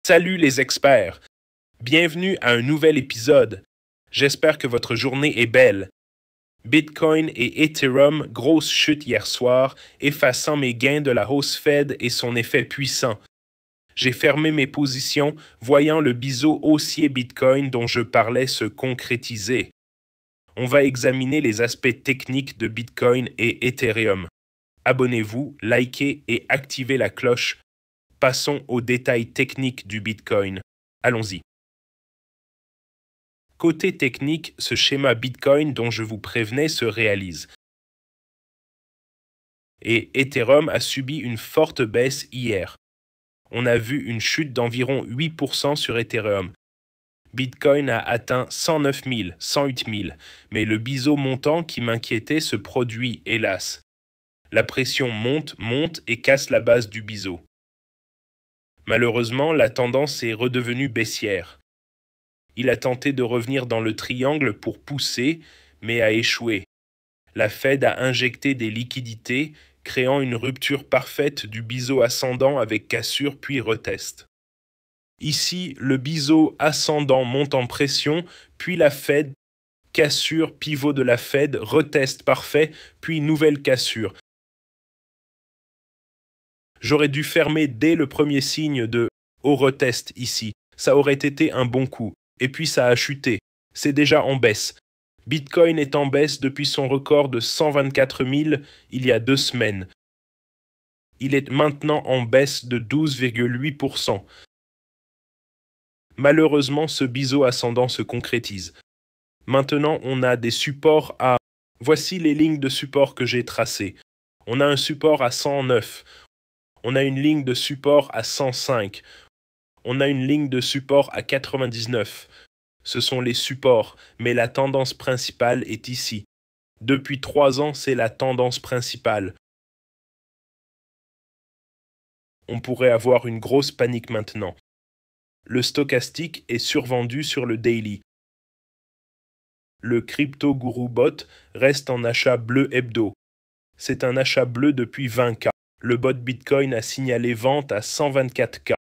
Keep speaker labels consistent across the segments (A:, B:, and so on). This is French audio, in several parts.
A: Salut les experts! Bienvenue à un nouvel épisode. J'espère que votre journée est belle. Bitcoin et Ethereum, grosse chute hier soir, effaçant mes gains de la hausse Fed et son effet puissant. J'ai fermé mes positions, voyant le biseau haussier Bitcoin dont je parlais se concrétiser. On va examiner les aspects techniques de Bitcoin et Ethereum. Abonnez-vous, likez et activez la cloche. Passons aux détails techniques du Bitcoin. Allons-y. Côté technique, ce schéma Bitcoin dont je vous prévenais se réalise. Et Ethereum a subi une forte baisse hier. On a vu une chute d'environ 8% sur Ethereum. Bitcoin a atteint 109 000, 108 000, mais le biseau montant qui m'inquiétait se produit, hélas. La pression monte et casse la base du biseau. Malheureusement, la tendance est redevenue baissière. Il a tenté de revenir dans le triangle pour pousser, mais a échoué. La Fed a injecté des liquidités, créant une rupture parfaite du biseau ascendant avec cassure puis retest. Ici, le biseau ascendant monte en pression, puis la Fed, cassure, pivot de la Fed, retest parfait, puis nouvelle cassure. J'aurais dû fermer dès le premier signe de « au retest » ici. Ça aurait été un bon coup. Et puis ça a chuté. C'est déjà en baisse. Bitcoin est en baisse depuis son record de 124 000 il y a 2 semaines. Il est maintenant en baisse de 12,8%. Malheureusement, ce biseau ascendant se concrétise. Maintenant, on a des supports à... Voici les lignes de support que j'ai tracées. On a un support à 109. On a une ligne de support à 105. On a une ligne de support à 99. Ce sont les supports, mais la tendance principale est ici. Depuis 3 ans, c'est la tendance principale. On pourrait avoir une grosse panique maintenant. Le stochastique est survendu sur le daily. Le crypto guru bot reste en achat bleu hebdo. C'est un achat bleu depuis 20K. Le bot Bitcoin a signalé vente à 124K.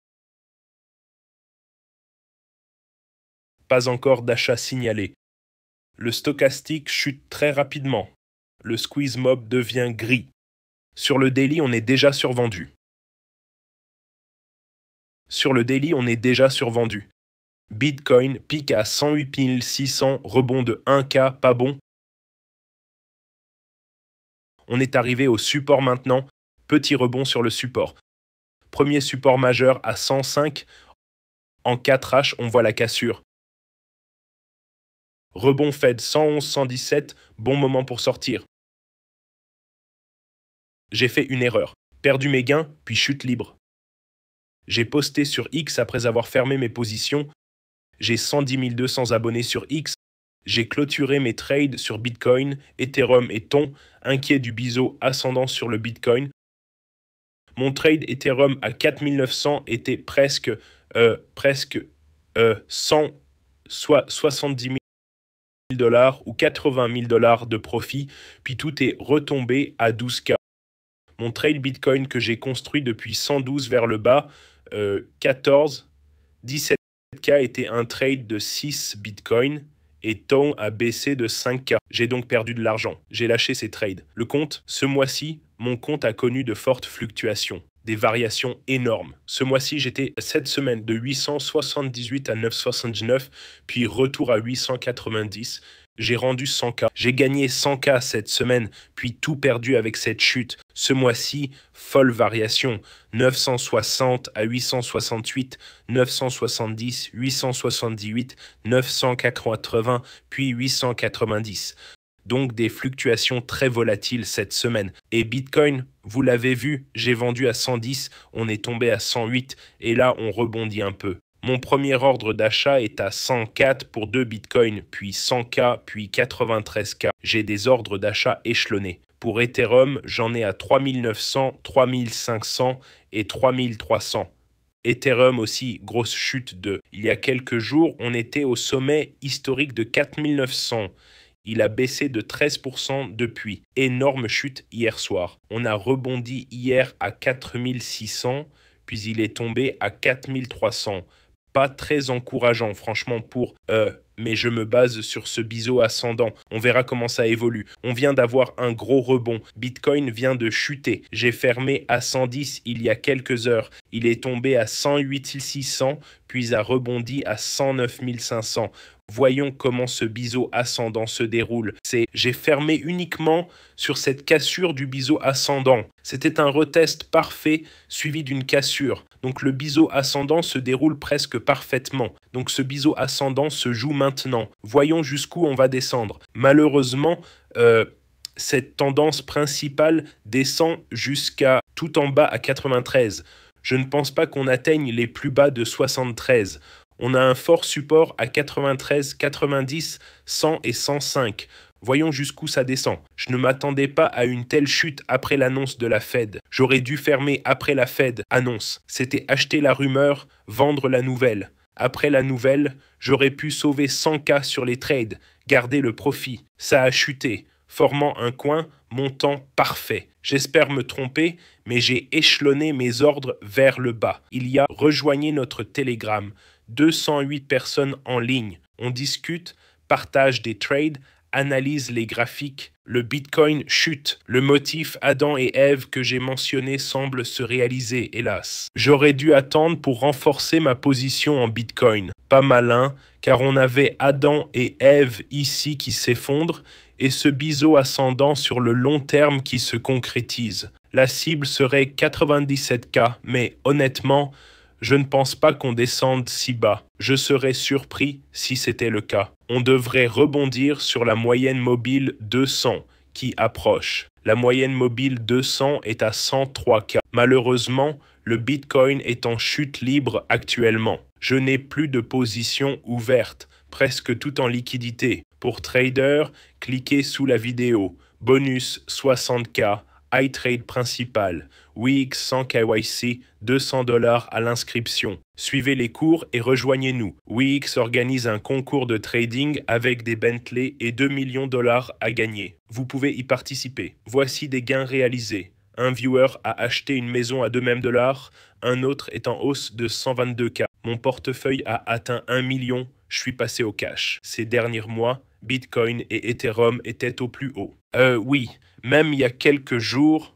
A: Pas encore d'achat signalé. Le stochastique chute très rapidement. Le squeeze mob devient gris. Sur le daily, on est déjà survendu. Bitcoin pique à 108 600, rebond de 1K, pas bon. On est arrivé au support maintenant, petit rebond sur le support. Premier support majeur à 105, en 4H, on voit la cassure. Rebond Fed 111-117, bon moment pour sortir. J'ai fait une erreur, perdu mes gains, puis chute libre. J'ai posté sur X après avoir fermé mes positions. J'ai 110 200 abonnés sur X. J'ai clôturé mes trades sur Bitcoin, Ethereum et Ton, inquiet du biseau ascendant sur le Bitcoin. Mon trade Ethereum à 4900 était presque 70 000 $ ou 80 000 $ de profit, puis tout est retombé à 12K. Mon trade Bitcoin que j'ai construit depuis 112 vers le bas, 17K était un trade de 6 Bitcoin et Ton a baissé de 5K. J'ai donc perdu de l'argent. J'ai lâché ces trades. Le compte, ce mois-ci, mon compte a connu de fortes fluctuations, des variations énormes. Ce mois-ci, j'étais cette semaine de 878 à 979, puis retour à 890. J'ai rendu 100K. J'ai gagné 100K cette semaine, puis tout perdu avec cette chute. Ce mois-ci, folle variation. 960 à 868, 970, 878, 980, puis 890. Donc des fluctuations très volatiles cette semaine. Et Bitcoin, vous l'avez vu, j'ai vendu à 110, on est tombé à 108, et là on rebondit un peu. Mon premier ordre d'achat est à 104 pour 2 bitcoins, puis 100K, puis 93K. J'ai des ordres d'achat échelonnés. Pour Ethereum, j'en ai à 3900, 3500 et 3300. Ethereum aussi, grosse chute de... Il y a quelques jours, on était au sommet historique de 4900. Il a baissé de 13% depuis. Énorme chute hier soir. On a rebondi hier à 4600, puis il est tombé à 4300. Pas très encourageant, franchement, mais je me base sur ce biseau ascendant. On verra comment ça évolue. On vient d'avoir un gros rebond. Bitcoin vient de chuter. J'ai fermé à 110 il y a quelques heures. Il est tombé à 108 600, puis a rebondi à 109 500. Voyons comment ce biseau ascendant se déroule. J'ai fermé uniquement sur cette cassure du biseau ascendant. C'était un retest parfait suivi d'une cassure. Donc le biseau ascendant se déroule presque parfaitement. Donc ce biseau ascendant se joue maintenant. Voyons jusqu'où on va descendre. Malheureusement, cette tendance principale descend jusqu'à tout en bas à 93. Je ne pense pas qu'on atteigne les plus bas de 73. On a un fort support à 93, 90, 100 et 105. Voyons jusqu'où ça descend. Je ne m'attendais pas à une telle chute après l'annonce de la Fed. J'aurais dû fermer après la Fed annonce. C'était acheter la rumeur, vendre la nouvelle. Après la nouvelle, j'aurais pu sauver 100K sur les trades, garder le profit. Ça a chuté, formant un coin montant parfait. J'espère me tromper, mais j'ai échelonné mes ordres vers le bas. Rejoignez notre Telegram. 208 personnes en ligne. On discute, partage des trades, analyse les graphiques. Le Bitcoin chute. Le motif Adam et Ève que j'ai mentionné semble se réaliser, hélas. J'aurais dû attendre pour renforcer ma position en Bitcoin. Pas malin, car on avait Adam et Ève ici qui s'effondrent et ce biseau ascendant sur le long terme qui se concrétise. La cible serait 97K, mais honnêtement, je ne pense pas qu'on descende si bas. Je serais surpris si c'était le cas. On devrait rebondir sur la moyenne mobile 200 qui approche. La moyenne mobile 200 est à 103K. Malheureusement, le Bitcoin est en chute libre actuellement. Je n'ai plus de position ouverte, presque tout en liquidité. Pour trader, cliquez sous la vidéo. Bonus 60K. iTrade principal, Wix sans KYC, $200 à l'inscription. Suivez les cours et rejoignez-nous. Wix organise un concours de trading avec des Bentley et $2 millions à gagner. Vous pouvez y participer. Voici des gains réalisés. Un viewer a acheté une maison à $2, un autre est en hausse de 122K. Mon portefeuille a atteint 1 million, je suis passé au cash. Ces derniers mois, Bitcoin et Ethereum étaient au plus haut. Oui, même il y a quelques jours,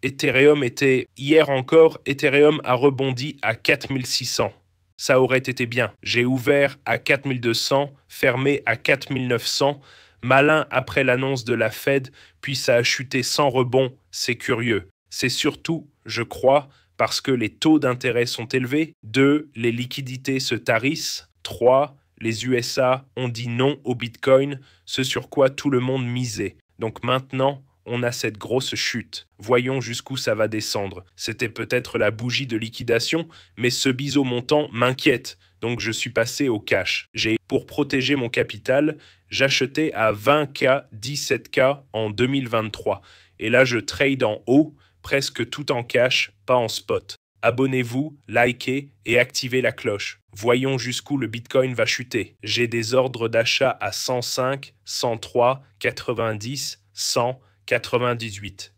A: hier encore, Ethereum a rebondi à 4600. Ça aurait été bien. J'ai ouvert à 4200, fermé à 4900. Malin après l'annonce de la Fed, puis ça a chuté sans rebond, c'est curieux. C'est surtout, je crois, parce que les taux d'intérêt sont élevés. 2. Les liquidités se tarissent. 3. Les USA ont dit non au Bitcoin, ce sur quoi tout le monde misait. Donc maintenant, on a cette grosse chute. Voyons jusqu'où ça va descendre. C'était peut-être la bougie de liquidation, mais ce biseau montant m'inquiète. Donc je suis passé au cash. Pour protéger mon capital, j'achetais à 20K, 17K en 2023. Et là, je trade en haut, presque tout en cash, pas en spot. Abonnez-vous, likez et activez la cloche. Voyons jusqu'où le Bitcoin va chuter. J'ai des ordres d'achat à 105, 103, 90, 100, 98.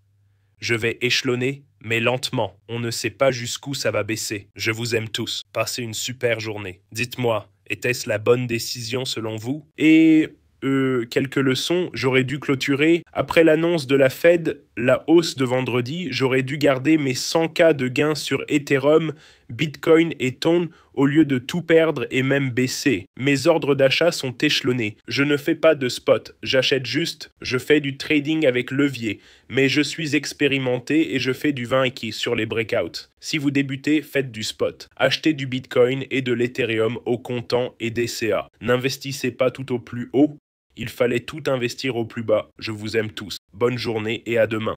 A: Je vais échelonner, mais lentement. On ne sait pas jusqu'où ça va baisser. Je vous aime tous. Passez une super journée. Dites-moi, était-ce la bonne décision selon vous? Et quelques leçons, j'aurais dû clôturer. Après l'annonce de la Fed, la hausse de vendredi, j'aurais dû garder mes 100K de gains sur Ethereum, Bitcoin et Tone au lieu de tout perdre et même baisser. Mes ordres d'achat sont échelonnés. Je ne fais pas de spot, j'achète juste, je fais du trading avec levier. Mais je suis expérimenté et je fais du 20K sur les breakouts. Si vous débutez, faites du spot. Achetez du Bitcoin et de l'Ethereum au comptant et DCA. N'investissez pas tout au plus haut. Il fallait tout investir au plus bas. Je vous aime tous. Bonne journée et à demain.